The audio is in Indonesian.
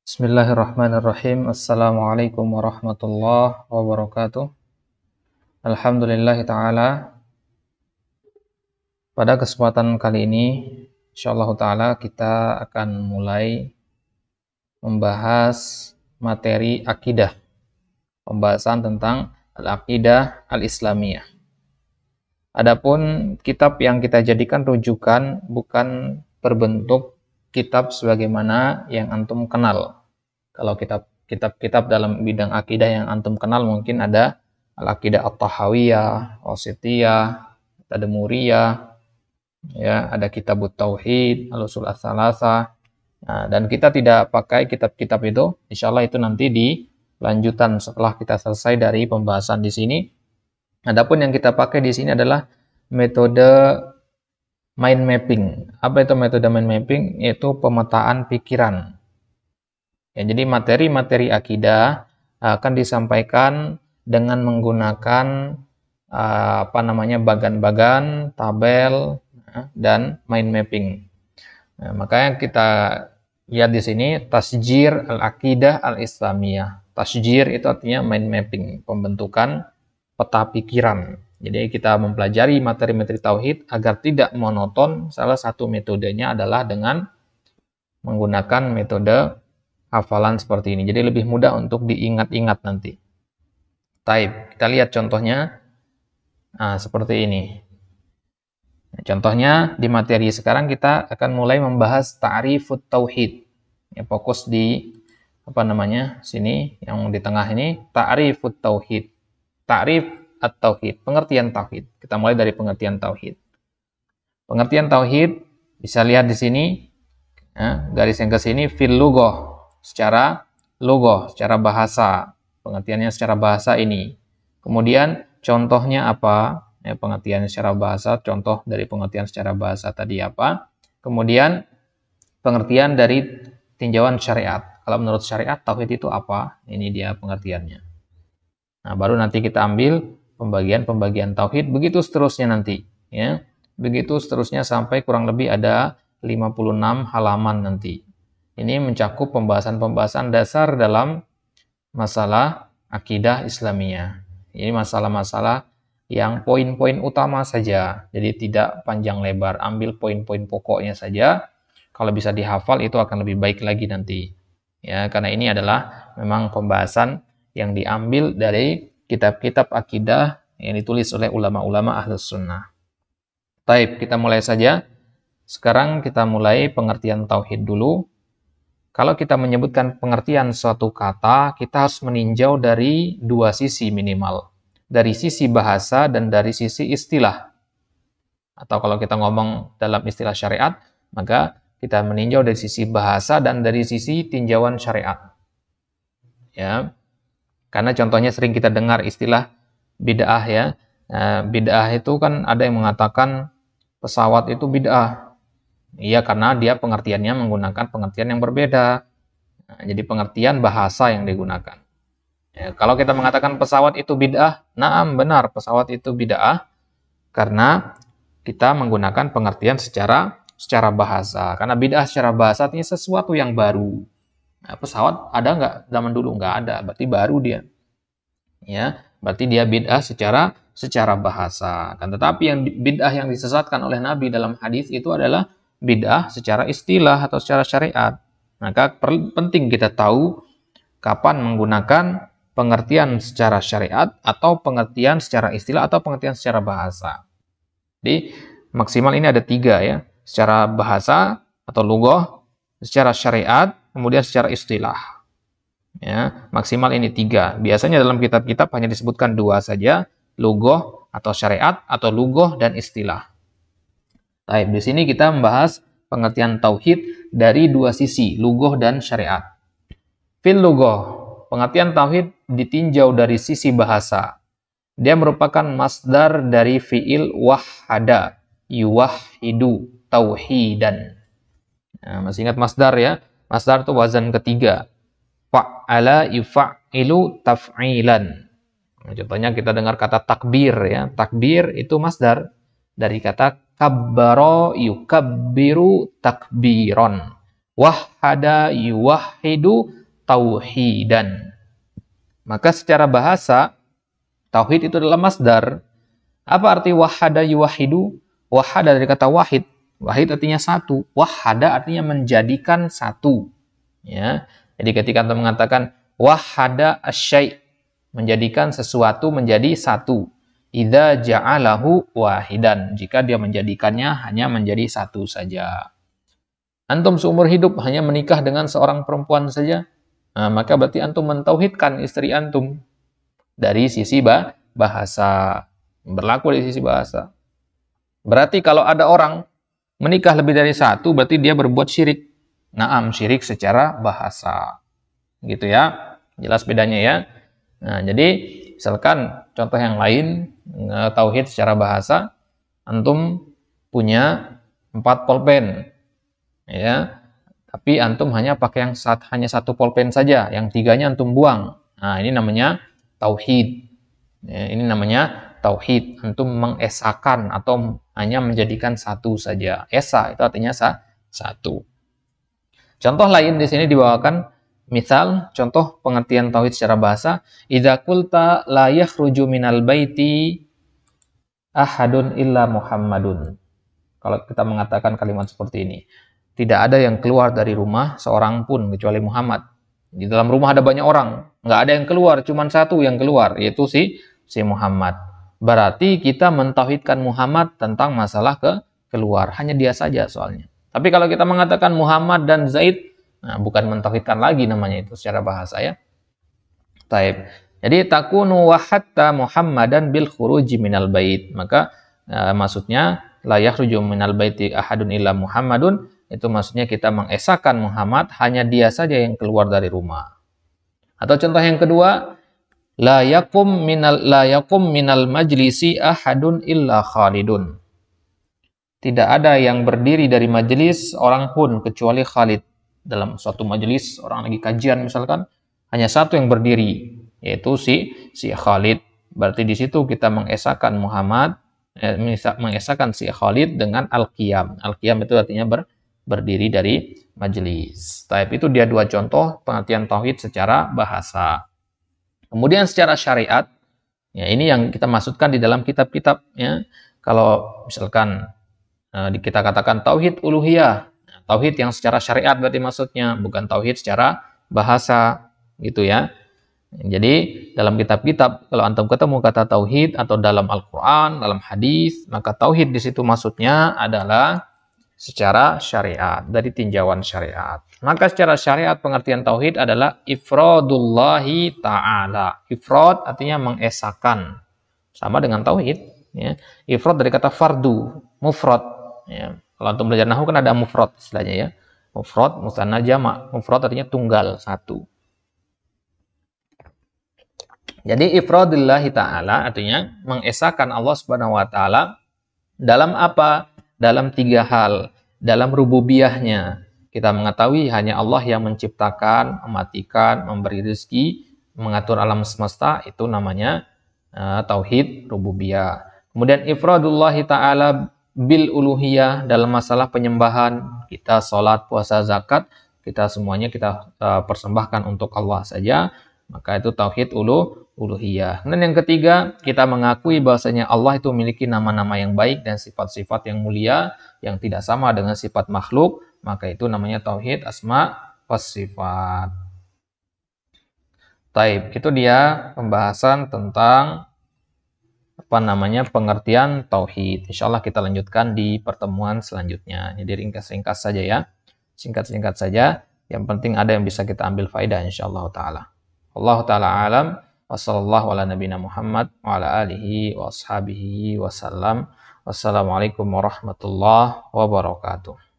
Bismillahirrahmanirrahim. Assalamualaikum warahmatullahi wabarakatuh. Alhamdulillahi ta'ala. Pada kesempatan kali ini, insyaallah ta'ala kita akan mulai membahas materi akidah. Pembahasan tentang al-aqidah al-islamiyah. Adapun kitab yang kita jadikan rujukan bukan berbentuk kitab sebagaimana yang antum kenal. Kalau kitab-kitab dalam bidang akidah yang antum kenal mungkin ada Al-Aqidah At-Tahawiyah, Wasithiyah, Tadmuriyah, ya, ada Kitabut Tauhid, Al-Usul Ats-Tsalatsah. Nah, dan kita tidak pakai kitab-kitab itu, insyaallah itu nanti di lanjutan setelah kita selesai dari pembahasan di sini. Adapun yang kita pakai di sini adalah metode mind mapping. Apa itu metode mind mapping? Yaitu pemetaan pikiran. Ya, jadi materi-materi akidah akan disampaikan dengan menggunakan bagan-bagan, tabel, dan mind mapping. Nah, makanya kita lihat di sini tasjir al-aqidah al-islamiyah. Tasjir itu artinya mind mapping, pembentukan peta pikiran. Jadi kita mempelajari materi-materi tauhid agar tidak monoton. Salah satu metodenya adalah dengan menggunakan metode hafalan seperti ini. Jadi lebih mudah untuk diingat-ingat nanti. Taib, kita lihat contohnya. Nah, seperti ini. Contohnya di materi sekarang kita akan mulai membahas ta'rifut tauhid. Ya, fokus di sini yang di tengah ini ta'rifut tauhid. Ta'rif at-tauhid, pengertian tauhid. Kita mulai dari pengertian tauhid. Pengertian tauhid bisa lihat di sini, ya, garis yang ke sini fil lughah, secara bahasa. Pengertiannya secara bahasa ini. Kemudian contohnya apa? Ya, pengertian secara bahasa, contoh dari pengertian secara bahasa tadi apa? Kemudian pengertian dari tinjauan syariat. Kalau menurut syariat tauhid itu apa? Ini dia pengertiannya. Nah, baru nanti kita ambil pembagian tauhid, begitu seterusnya nanti, ya. Begitu seterusnya sampai kurang lebih ada 56 halaman nanti. Ini mencakup pembahasan-pembahasan dasar dalam masalah akidah Islamiyah. Ini masalah-masalah yang poin-poin utama saja. Jadi tidak panjang lebar, ambil poin-poin pokoknya saja. Kalau bisa dihafal itu akan lebih baik lagi nanti. Ya, karena ini adalah memang pembahasan yang diambil dari kitab-kitab akidah yang ditulis oleh ulama-ulama Ahlus Sunnah. Taib, kita mulai saja. Sekarang kita mulai pengertian tauhid dulu. Kalau kita menyebutkan pengertian suatu kata, kita harus meninjau dari dua sisi minimal. Dari sisi bahasa dan dari sisi istilah. Atau kalau kita ngomong dalam istilah syariat, maka kita meninjau dari sisi bahasa dan dari sisi tinjauan syariat. Ya. Karena contohnya sering kita dengar istilah bid'ah, ya. Bid'ah itu kan ada yang mengatakan pesawat itu bid'ah. Iya, karena dia pengertiannya menggunakan pengertian yang berbeda. Nah, jadi pengertian bahasa yang digunakan. Ya, kalau kita mengatakan pesawat itu bid'ah, naam, benar, pesawat itu bid'ah karena kita menggunakan pengertian secara bahasa. Karena bid'ah secara bahasa artinya sesuatu yang baru. Nah, pesawat ada nggak zaman dulu? Nggak ada, berarti baru dia. Ya, berarti dia bid'ah secara bahasa. Kan tetapi yang bid'ah yang disesatkan oleh Nabi dalam hadis itu adalah bid'ah secara istilah atau secara syariat. Maka penting kita tahu kapan menggunakan pengertian secara syariat atau pengertian secara istilah atau pengertian secara bahasa. Jadi maksimal ini ada 3, ya. Secara bahasa atau lughah, secara syariat, kemudian secara istilah. Ya, maksimal ini 3. Biasanya dalam kitab-kitab hanya disebutkan 2 saja, lughah atau syariat atau lughah dan istilah. Baik, di sini kita membahas pengertian tauhid dari 2 sisi, lughah dan syariat. Fil lughah, pengertian tauhid ditinjau dari sisi bahasa. Dia merupakan masdar dari fiil wahhada, yuwahhidu, tauhidan. Nah, masih ingat masdar, ya? Masdar itu wazan ketiga. Fa'ala yuf'ilu taf'ilan. Nah, contohnya kita dengar kata takbir, ya. Takbir itu masdar dari kata kabbaro yukabbiru takbiron. Wahhada yuwahhidu tauhidan. Maka secara bahasa, tauhid itu adalah masdar. Apa arti wahhada yuwahhidu? Wahhada dari kata wahid. Wahid artinya satu. Wahhada artinya menjadikan satu. Ya. Jadi ketika Anda mengatakan wahhada asyai', menjadikan sesuatu menjadi satu. Idza ja'alahu wahidan, jika dia menjadikannya hanya menjadi satu saja. Antum seumur hidup hanya menikah dengan seorang perempuan saja, nah, maka berarti antum mentauhidkan istri antum. Dari sisi bahasa, berlaku dari sisi bahasa. Berarti kalau ada orang menikah lebih dari satu, berarti dia berbuat syirik. Naam, syirik secara bahasa. Gitu ya. Jelas bedanya ya. Nah, jadi misalkan contoh yang lain, tauhid secara bahasa, antum punya 4 pulpen. Ya. Tapi antum hanya pakai hanya 1 pulpen saja, yang 3-nya antum buang. Nah, ini namanya tauhid. Ya, ini namanya tauhid. Antum mengesakan atau hanya menjadikan satu saja. Esa itu artinya satu. Contoh lain di sini dibawakan, misal contoh pengertian tauhid secara bahasa, idza qulta la yakhruju minal baiti ahadun illa Muhammadun. Kalau kita mengatakan kalimat seperti ini, tidak ada yang keluar dari rumah seorang pun kecuali Muhammad. Di dalam rumah ada banyak orang, nggak ada yang keluar, cuma satu yang keluar, yaitu si Muhammad. Berarti kita mentauhidkan Muhammad tentang masalah keluar, hanya dia saja soalnya. Tapi kalau kita mengatakan Muhammad dan Zaid, nah bukan mentauhidkan lagi namanya itu secara bahasa ya. Taib. Jadi takunu wahatta Muhammadan bil khuruji minal bait. Maka maksudnya la yakhruju minal baiti ahadun illa Muhammadun, itu maksudnya kita mengesahkan Muhammad, hanya dia saja yang keluar dari rumah. Atau contoh yang kedua, la yakum minal majlisi ahadun illa Khalidun. Tidak ada yang berdiri dari majelis orang pun kecuali Khalid. Dalam suatu majelis, orang lagi kajian misalkan, hanya satu yang berdiri, yaitu si Khalid. Berarti di situ kita mengesahkan Muhammad, mengesahkan si Khalid dengan al-qiyam. Al-qiyam itu artinya berdiri dari majelis. Tapi itu dia 2 contoh pengertian tauhid secara bahasa. Kemudian secara syariat, ya ini yang kita maksudkan di dalam kitab-kitab ya. Kalau misalkan kita katakan tauhid uluhiyah, tauhid yang secara syariat berarti maksudnya, bukan tauhid secara bahasa gitu ya. Jadi dalam kitab-kitab kalau antum ketemu kata tauhid atau dalam Al-Qur'an, dalam hadis, maka tauhid di situ maksudnya adalah secara syariat, dari tinjauan syariat. Maka secara syariat pengertian tauhid adalah ifradullahi ta'ala. Ifrad artinya mengesahkan. Sama dengan tauhid ya. Ifrad dari kata fardu, mufrad. Ya. Kalau untuk belajar nahwu kan ada mufrad istilahnya ya. Mufrad, musanna, jamak. Mufrad artinya tunggal, satu. Jadi ifradillahi ta'ala artinya mengesahkan Allah Subhanahu wa taala dalam apa? Dalam 3 hal. Dalam rububiyahnya. Kita mengetahui hanya Allah yang menciptakan, mematikan, memberi rezeki, mengatur alam semesta, itu namanya tauhid rububiyah. Kemudian ifradullahi ta'ala bil uluhiyah dalam masalah penyembahan, kita sholat, puasa, zakat, kita semuanya kita persembahkan untuk Allah saja, maka itu tauhid uluhiyah. Dan yang ketiga, kita mengakui bahwasanya Allah itu memiliki nama-nama yang baik dan sifat-sifat yang mulia yang tidak sama dengan sifat makhluk, maka itu namanya tauhid asma was sifat. Taib, itu dia pembahasan tentang pengertian tauhid. Insyaallah kita lanjutkan di pertemuan selanjutnya. Jadi ringkas-ringkas saja ya. Singkat-singkat saja. Yang penting ada yang bisa kita ambil faedah insyaallah taala. Allah taala alam. Wassallallahu ala nabiyina Muhammad wa ala alihi wa ashabihi wasallam. Wassalamualaikum warahmatullahi wabarakatuh.